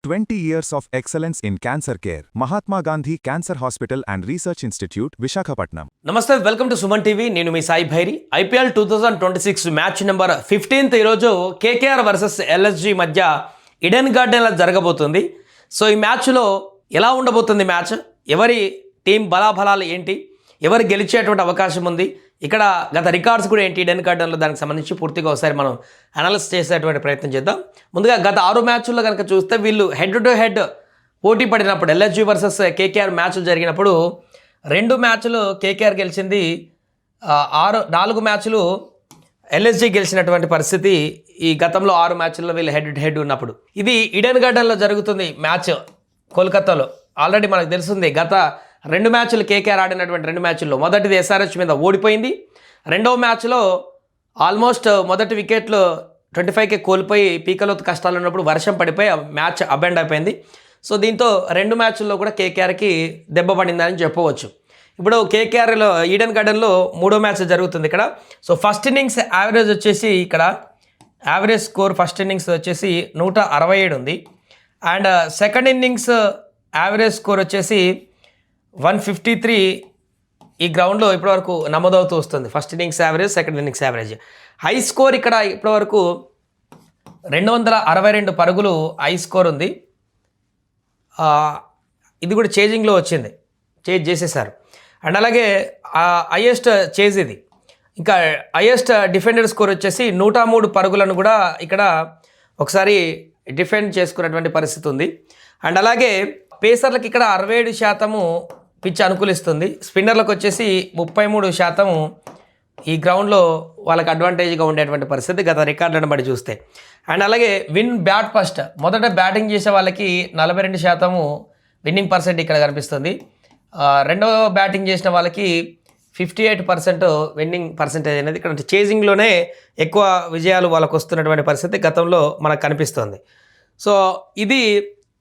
20 years of excellence in cancer care. Mahatma Gandhi Cancer Hospital and Research Institute, Visakhapatnam. నమస్తే, welcome to Suman TV. నేను మీ Sai Bhairi. IPL 2026 match number 15th ఈరోజు KKR versus LSG మధ్య Eden గార్డెన్లో జరగబోతుంది. So ఈ మ్యాచ్లో ఎలా ఉండబోతుంది మ్యాచ్, ఎవరి టీం బలాబలాలు ఏంటి, ఎవరు గెలిచేటువంటి అవకాశం ఉంది, ఇక్కడ గత రికార్డ్స్ కూడా ఏంటి ఈడెన్ గార్డెన్లో, దానికి సంబంధించి పూర్తిగా ఒకసారి మనం అనాలిసిస్ చేసేటువంటి ప్రయత్నం చేద్దాం. ముందుగా గత 6 మ్యాచ్ల్లో కనుక చూస్తే వీళ్ళు హెడ్ టు హెడ్ పోటీ పడినప్పుడు ఎల్ఎస్జీ వర్సెస్ కేకేఆర్ మ్యాచ్లు జరిగినప్పుడు 2 మ్యాచ్లు కేకేఆర్ గెలిచింది, 4 మ్యాచ్లు ఎల్ఎస్జీ గెలిచినటువంటి పరిస్థితి ఈ గతంలో 6 మ్యాచ్ల్లో వీళ్ళు హెడ్ టు హెడ్ ఉన్నప్పుడు. ఇది ఈడెన్ గార్డెన్లో జరుగుతుంది మ్యాచ్ కోల్కతాలో. ఆల్రెడీ మనకు తెలుస్తుంది గత 2 మ్యాచ్లు కేకేఆర్ ఆడినటువంటి 2 మ్యాచ్ల్లో మొదటిది ఎస్ఆర్హెచ్ మీద ఓడిపోయింది. రెండవ మ్యాచ్లో ఆల్మోస్ట్ మొదటి వికెట్లు 25కే కోల్పోయి పీకలోతు కష్టాలు ఉన్నప్పుడు వర్షం పడిపోయి మ్యాచ్ అబెండ్ అయిపోయింది. సో దీంతో 2 మ్యాచ్ల్లో కూడా కేకేఆర్కి దెబ్బ పడిందని చెప్పవచ్చు. ఇప్పుడు కేకేఆర్లో ఈడెన్ గార్డెన్లో 3వ మ్యాచ్ జరుగుతుంది ఇక్కడ. సో ఫస్ట్ ఇన్నింగ్స్ యావరేజ్ వచ్చేసి ఇక్కడ యావరేజ్ స్కోర్ ఫస్ట్ ఇన్నింగ్స్ వచ్చేసి 167 ఉంది. And second innings average score వచ్చేసి 153 ఈ గ్రౌండ్లో ఇప్పటివరకు నమోదవుతూ వస్తుంది. First innings average, second innings average. High score ఇక్కడ ఇప్పటివరకు 262 పరుగులు హై స్కోర్ ఉంది. ఇది కూడా చేజింగ్లో వచ్చింది, చేజ్ చేసేసారు. అండ్ అలాగే హైయెస్ట్ చేజ్ ఇది. ఇంకా హైయెస్ట్ డిఫెండెడ్ స్కోర్ వచ్చేసి 103 పరుగులను కూడా ఇక్కడ ఒకసారి డిఫెండ్ చేసుకున్నటువంటి పరిస్థితి ఉంది. అండ్ అలాగే పేసర్లకు ఇక్కడ 67% పిచ్ అనుకూలిస్తుంది. స్పిన్నర్లకు వచ్చేసి 33% ఈ గ్రౌండ్లో వాళ్ళకి అడ్వాంటేజ్గా ఉండేటువంటి పరిస్థితి గత రికార్డులను బట్టి చూస్తే. అండ్ అలాగే విన్ బ్యాట్ ఫస్ట్, మొదట బ్యాటింగ్ చేసే వాళ్ళకి 42% విన్నింగ్ పర్సెంట్ ఇక్కడ కనిపిస్తుంది. రెండవ బ్యాటింగ్ చేసిన వాళ్ళకి 58% విన్నింగ్ పర్సెంటేజ్ అనేది ఇక్కడ చేజింగ్లోనే ఎక్కువ విజయాలు వాళ్ళకు వస్తున్నటువంటి పరిస్థితి గతంలో మనకు కనిపిస్తుంది. సో ఇది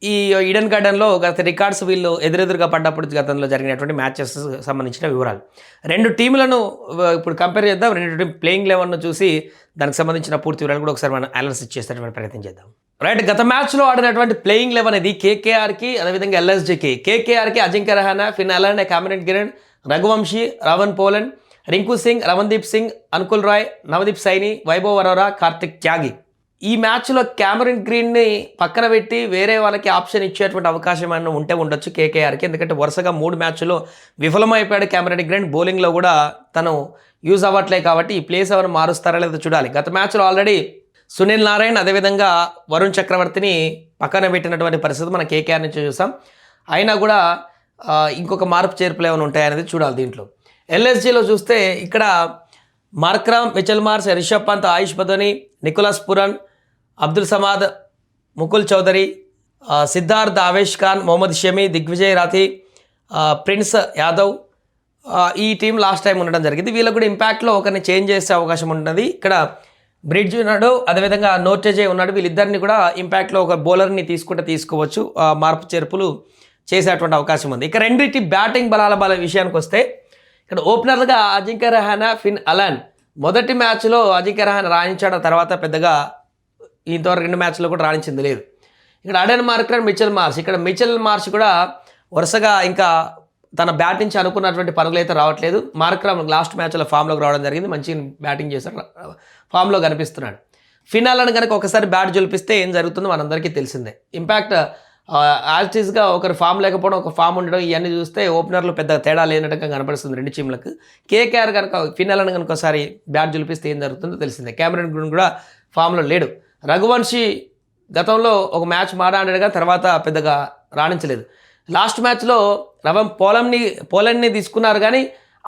ఈ ఈడెన్ గార్డెన్లో గత రికార్డ్స్ వీళ్ళు ఎదురెదురుగా పడ్డప్పుడు గతంలో జరిగినటువంటి మ్యాచెస్ సంబంధించిన వివరాలు. 2 టీములను ఇప్పుడు కంపేర్ చేద్దాం. 2 టీం ప్లేయింగ్ 11 చూసి దానికి సంబంధించిన పూర్తి వివరాలు కూడా ఒకసారి మనం అనాలిసిస్ చేసేటువంటి ప్రయత్నం చేద్దాం. రైట్, గత మ్యాచ్లో ఆడినటువంటి ప్లేయింగ్ 11 ఇది కేకేఆర్కి, అదేవిధంగా ఎల్ఎస్జీకి. కేకేఆర్కి అజింక్య రహానా, ఫిన్ అలన్, కామరన్ గిరణ్, రఘువంశీ, రవన్ పోలన్, రింకు సింగ్, రమన్దీప్ సింగ్, అనుకుల్ రాయ్, నవదీప్ సైని, వైభవ్ అరోరా, కార్తిక్ త్యాగి. ఈ మ్యాచ్లో క్యామరన్ గ్రీన్ని పక్కన పెట్టి వేరే వాళ్ళకి ఆప్షన్ ఇచ్చేటువంటి అవకాశం ఏమైనా ఉంటే ఉండొచ్చు కేకేఆర్కి. ఎందుకంటే వరుసగా 3 మ్యాచ్లో విఫలమైపోయాడు క్యామరన్ గ్రీన్. బౌలింగ్లో కూడా తను యూజ్ అవ్వట్లే కాబట్టి ఈ ప్లేస్ ఎవరు మారుస్తారా లేదో చూడాలి. గత మ్యాచ్లో ఆల్రెడీ సునీల్ నారాయణ్, అదేవిధంగా వరుణ్ చక్రవర్తిని పక్కన పెట్టినటువంటి పరిస్థితి మనం కేకేఆర్ నుంచి చూసాం. అయినా కూడా ఇంకొక మార్పు చేర్పులు ఏమైనా ఉంటాయనేది చూడాలి. దీంట్లో ఎల్ఎస్జీలో చూస్తే ఇక్కడ Markram, Mitchell Marsh, Rishabh Pant, Ayush Badoni, Nicholas Pooran, Abdul Samad, Mukul Choudhary, Siddharth, Avesh Khan, Mohammed Shami, Digvijay Rathi, Prince Yadav ఈ టీం లాస్ట్ టైం ఉండడం జరిగింది. వీళ్ళకు కూడా ఇంపాక్ట్లో ఒకరిని చేంజ్ చేసే అవకాశం ఉంటుంది. ఇక్కడ బ్రిడ్జ్ ఉన్నాడు, అదేవిధంగా నోర్టెజే ఉన్నాడు. వీళ్ళిద్దరిని కూడా ఇంపాక్ట్లో ఒక బౌలర్ని తీసుకోవచ్చు, మార్పు చేర్పులు చేసేటువంటి అవకాశం ఉంది. ఇక రెండింటి బ్యాటింగ్ బలాల విషయానికి వస్తే ఇక్కడ ఓపెనర్లుగా అజింక్య రహానా, ఫిన్ అలన్. మొదటి మ్యాచ్లో అజింక్య రహానా రాణించాడు, తర్వాత పెద్దగా ఇంతవరకు 2 మ్యాచ్లో కూడా రాణించింది లేదు. ఇక్కడ అడెన్ మార్క్రమ్, మిచెల్ మార్ష్. ఇక్కడ మిచెల్ మార్ష్ కూడా వరుసగా ఇంకా తన బ్యాట్ నుంచి అనుకున్నటువంటి పరుగులు అయితే రావట్లేదు. మార్క్రమ్ లాస్ట్ మ్యాచ్లో ఫామ్లోకి రావడం జరిగింది, మంచి బ్యాటింగ్ చేశాడు, ఫామ్లో కనిపిస్తున్నాడు. ఫిన్ అలన్ కనుక ఒకసారి బ్యాట్ జొలిపిస్తే ఏం జరుగుతుందో మనందరికీ తెలిసిందే. ఇంపాక్ట్ యాజ్టీస్గా ఒకరు ఫామ్ లేకపోవడం, ఒక ఫామ్ ఉండడం, ఇవన్నీ చూస్తే ఓపెనర్లు పెద్ద తేడా లేనట్టుగా కనపడుస్తుంది 2 టీంలకు. కేకేఆర్ కనుక ఫిన్ అలన్ కనుక ఒకసారి బ్యాట్ జొలిపిస్తే ఏం జరుగుతుందో తెలిసిందే. క్యామరన్ గ్రీన్ కూడా ఫామ్లో లేడు. రఘువంశీ గతంలో ఒక మ్యాచ్ ఆడాడుగా, తర్వాత పెద్దగా రాణించలేదు. లాస్ట్ మ్యాచ్లో పోలన్ని తీసుకున్నారు, కానీ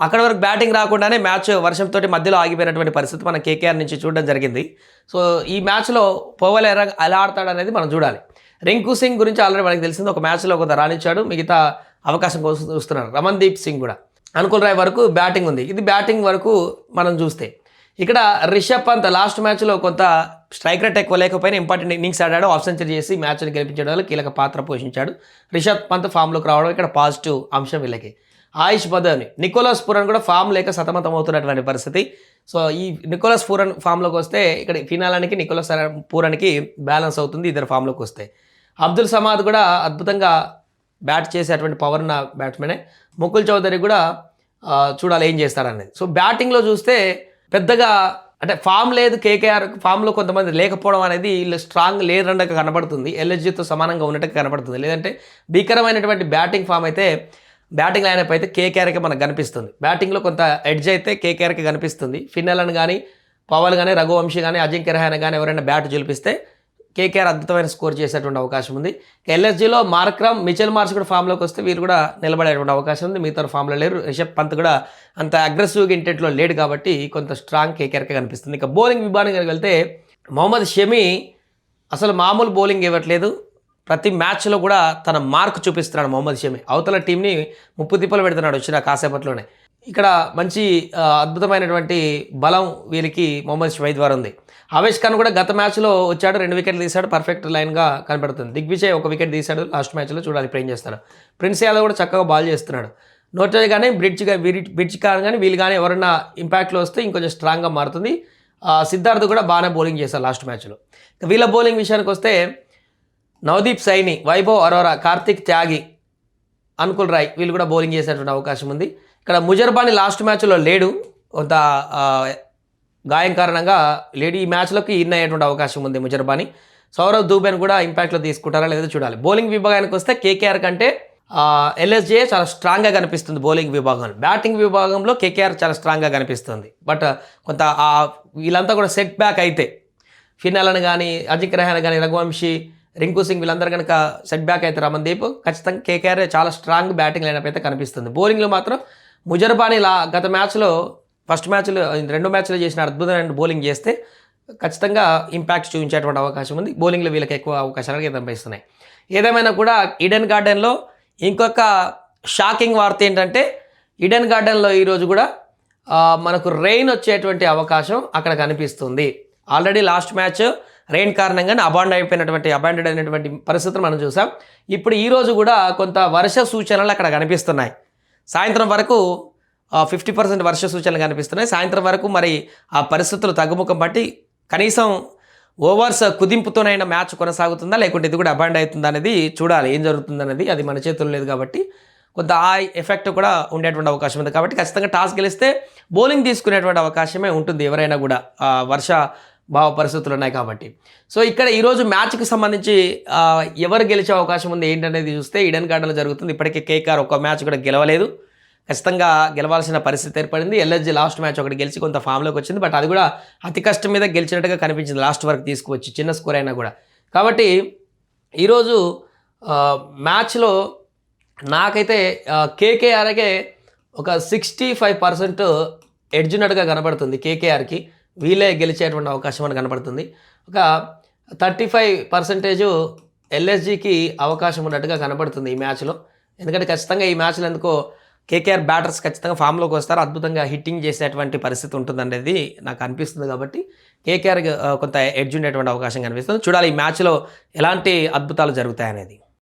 అక్కడ వరకు బ్యాటింగ్ రాకుండానే మ్యాచ్ వర్షంతో మధ్యలో ఆగిపోయినటువంటి పరిస్థితి మన కేకేఆర్ నుంచి చూడడం జరిగింది. సో ఈ మ్యాచ్లో పోవల్ ఎలా ఆడతాడు అనేది మనం చూడాలి. రింకు సింగ్ గురించి ఆల్రెడీ మనకు తెలిసింది, ఒక మ్యాచ్లో కొంత రాణించాడు, మిగతా అవకాశం కోసం చూస్తున్నారు. రమన్దీప్ సింగ్ కూడా. అనుకుల్ రాయ్ వరకు బ్యాటింగ్ ఉంది. ఇది బ్యాటింగ్ వరకు మనం చూస్తే ఇక్కడ రిషబ్ పంత్ లాస్ట్ మ్యాచ్లో కొంత స్ట్రైక్ రేట్ ఎక్కువ లేకపోయినా ఇంపార్టెంట్ ఇన్నింగ్స్ ఆడాడు, హాఫ్ సెంచరీ చేసి మ్యాచ్ని గెలిపించడంలో కీలక పాత్ర పోషించాడు. రిషబ్ పంత్ ఫామ్లోకి రావడం ఇక్కడ పాజిటివ్ అంశం వీళ్ళకి. ఆయుష్ బదోని, నికోలస్ పురన్ కూడా ఫామ్ లేక సతమతం అవుతున్నటువంటి పరిస్థితి. సో ఈ నికోలస్ పురన్ ఫామ్లోకి వస్తే ఇక్కడ ఫినాలానికి నికోలస్ పురన్కి బ్యాలెన్స్ అవుతుంది ఇద్దరు ఫామ్లోకి వస్తే. అబ్దుల్ సమాద్ కూడా అద్భుతంగా బ్యాట్ చేసేటువంటి పవర్ ఉన్న బ్యాట్స్మెనే. ముకుల్ చౌదరి కూడా చూడాలి ఏం చేస్తారనేది. సో బ్యాటింగ్లో చూస్తే పెద్దగా అంటే ఫామ్ లేదు కేకేఆర్, ఫామ్లో కొంతమంది లేకపోవడం అనేది వీళ్ళు స్ట్రాంగ్ లేరన్నట్టు కనబడుతుంది. ఎల్ఎస్జీతో సమానంగా ఉన్నట్టు కనబడుతుంది. లేదంటే భీకరమైనటువంటి బ్యాటింగ్ ఫామ్ అయితే, బ్యాటింగ్ లైనప్ అయితే కేకేఆర్కే మనకు కనిపిస్తుంది. బ్యాటింగ్లో కొంత ఎడ్జ్ అయితే కేకేఆర్కి కనిపిస్తుంది. ఫిన్నెలను కానీ, పవల్ కానీ, రఘువంశీ కానీ, అజింక్య రహానే కానీ ఎవరైనా బ్యాట్ గెలిపిస్తే కేకేఆర్ అద్భుతమైన స్కోర్ చేసేటువంటి అవకాశం ఉంది. ఎల్ఎస్జీలో మార్క్రమ్, మిచెల్ మార్ష్ కూడా ఫామ్లోకి వస్తే వీరు కూడా నిలబడేటువంటి అవకాశం ఉంది. మిగతా ఫామ్లో లేరు. రిషబ్ పంత్ కూడా అంత అగ్రెసివ్గా ఇంటెంట్లో లేడు కాబట్టి కొంత స్ట్రాంగ్ కేకేఆర్కే కనిపిస్తుంది. ఇక బౌలింగ్ విభాగానికి వెళ్తే మొహమ్మద్ షమి అసలు మామూలు బౌలింగ్ ఇవ్వట్లేదు. ప్రతి మ్యాచ్లో కూడా తన మార్క్ చూపిస్తున్నాడు మొహమ్మద్ షమి. అవతల టీంని ముప్పు తిప్పలు పెడుతున్నాడు వచ్చిన కాసేపట్లోనే. ఇక్కడ మంచి అద్భుతమైనటువంటి బలం వీరికి మొహమ్మద్ షమి ద్వారా ఉంది. ఆవేష్ ఖాన్ కూడా గత మ్యాచ్లో వచ్చాడు, 2 వికెట్లు తీశాడు, పర్ఫెక్ట్ లైన్గా కనబడుతుంది. దిగ్విజయ్ 1 వికెట్ తీశాడు లాస్ట్ మ్యాచ్లో, చూడాలి ఇప్పుడు ఏం చేస్తాడు. ప్రిన్స్ యాదవ్ కూడా చక్కగా బాల్ చేస్తున్నాడు. నోటరీ కానీ బ్రిడ్జ్ కానీ వీళ్ళు కానీ ఎవరైనా ఇంపాక్ట్లో వస్తే ఇంకొంచెం స్ట్రాంగ్గా మారుతుంది. సిద్ధార్థ్ కూడా బాగానే బౌలింగ్ చేశారు లాస్ట్ మ్యాచ్లో. వీళ్ళ బౌలింగ్ విషయానికి వస్తే నవదీప్ సైని, వైభవ్ అరోరా, కార్తిక్ త్యాగి, అనుకుల్ రాయ్ వీళ్ళు కూడా బౌలింగ్ చేసేటువంటి అవకాశం ఉంది. ఇక్కడ ముజర్బానీ లాస్ట్ మ్యాచ్లో లేడు, కొంత గాయం కారణంగా లేడీ ఈ మ్యాచ్లోకి ఇన్ అయ్యేటువంటి అవకాశం ఉంది ముజర్బానీ. సౌరవ్ దూబెన్ కూడా ఇంపాక్ట్లో తీసుకుంటారా లేదో చూడాలి. బౌలింగ్ విభాగానికి వస్తే కేకేఆర్ కంటే ఎల్ఎస్జే చాలా స్ట్రాంగ్గా కనిపిస్తుంది బౌలింగ్ విభాగంలో. బ్యాటింగ్ విభాగంలో కేకేఆర్ చాలా స్ట్రాంగ్గా కనిపిస్తుంది. బట్ కొంత వీళ్ళంతా కూడా సెట్ బ్యాక్ అయితే, ఫిన్నెలను కానీ, అజింక్య రహానే కానీ, రఘువంశీ, రింకు సింగ్ వీళ్ళందరూ కనుక సెట్ బ్యాక్ అయితే రమన్దీప్ ఖచ్చితంగా కేకేఆర్ చాలా స్ట్రాంగ్ బ్యాటింగ్ లైనప్ అయితే కనిపిస్తుంది. బౌలింగ్లో మాత్రం ముజర్బానీ గత మ్యాచ్లో ఫస్ట్ మ్యాచ్లో 2 మ్యాచ్లో చేసిన అద్భుతమైన బౌలింగ్ చేస్తే ఖచ్చితంగా ఇంపాక్ట్ చూపించేటువంటి అవకాశం ఉంది. బౌలింగ్లో వీళ్ళకి ఎక్కువ అవకాశాలు కనిపిస్తున్నాయి. ఏదేమైనా కూడా ఈడెన్ గార్డెన్లో ఇంకొక షాకింగ్ వార్త ఏంటంటే, ఈడెన్ గార్డెన్లో ఈరోజు కూడా మనకు రెయిన్ వచ్చేటువంటి అవకాశం అక్కడ కనిపిస్తుంది. ఆల్రెడీ లాస్ట్ మ్యాచ్ రెయిన్ కారణంగానే అబాండెడ్ అయినటువంటి పరిస్థితులు మనం చూసాం. ఇప్పుడు ఈరోజు కూడా కొంత వర్ష సూచనలు అక్కడ కనిపిస్తున్నాయి. సాయంత్రం వరకు 50% వర్ష సూచనలు కనిపిస్తున్నాయి. సాయంత్రం వరకు మరి ఆ పరిస్థితులు తగ్గుముఖం బట్టి కనీసం ఓవర్స్ కుదింపుతోనైనా మ్యాచ్ కొనసాగుతుందా, లేకుంటే ఇది కూడా అబాండ్ అవుతుందా అనేది చూడాలి. ఏం జరుగుతుందనేది అది మన చేతుల్లో లేదు కాబట్టి కొంత ఆ ఎఫెక్ట్ కూడా ఉండేటువంటి అవకాశం ఉంది. కాబట్టి ఖచ్చితంగా టాస్ గెలిస్తే బౌలింగ్ తీసుకునేటువంటి అవకాశమే ఉంటుంది ఎవరైనా కూడా, వర్ష భావ పరిస్థితులు ఉన్నాయి కాబట్టి. సో ఇక్కడ ఈరోజు మ్యాచ్కి సంబంధించి ఎవరు గెలిచే అవకాశం ఉంది ఏంటనేది చూస్తే ఈడెన్ గార్డెన్లో జరుగుతుంది. ఇప్పటికే కేకేఆర్ 1 మ్యాచ్ కూడా గెలవలేదు, ఖచ్చితంగా గెలవాల్సిన పరిస్థితి ఏర్పడింది. ఎల్ఎస్జీ లాస్ట్ మ్యాచ్ ఒకటి గెలిచి కొంత ఫామ్లోకి వచ్చింది. బట్ అది కూడా అతి కష్టం మీద గెలిచినట్టుగా కనిపించింది లాస్ట్ వరకు తీసుకువచ్చి, చిన్న స్కోర్ అయినా కూడా. కాబట్టి ఈరోజు మ్యాచ్లో నాకైతే కేకేఆర్కే ఒక 65% ఎడ్జ్ ఉన్నట్టుగా కనబడుతుంది. కేకేఆర్కి వీళ్ళే గెలిచేటువంటి అవకాశం అని కనబడుతుంది. ఒక 35% ఎల్ఎస్జీకి అవకాశం ఉన్నట్టుగా కనబడుతుంది ఈ మ్యాచ్లో. ఎందుకంటే ఖచ్చితంగా ఈ మ్యాచ్లో ఎందుకో కేకేఆర్ బ్యాటర్స్ ఖచ్చితంగా ఫామ్లోకి వస్తారు, అద్భుతంగా హిట్టింగ్ చేసేటువంటి పరిస్థితి ఉంటుందనేది నాకు అనిపిస్తుంది. కాబట్టి కేకేఆర్ కొంత ఎడ్జ్ ఉండేటువంటి అవకాశం కనిపిస్తుంది. చూడాలి ఈ మ్యాచ్లో ఎలాంటి అద్భుతాలు జరుగుతాయనేది.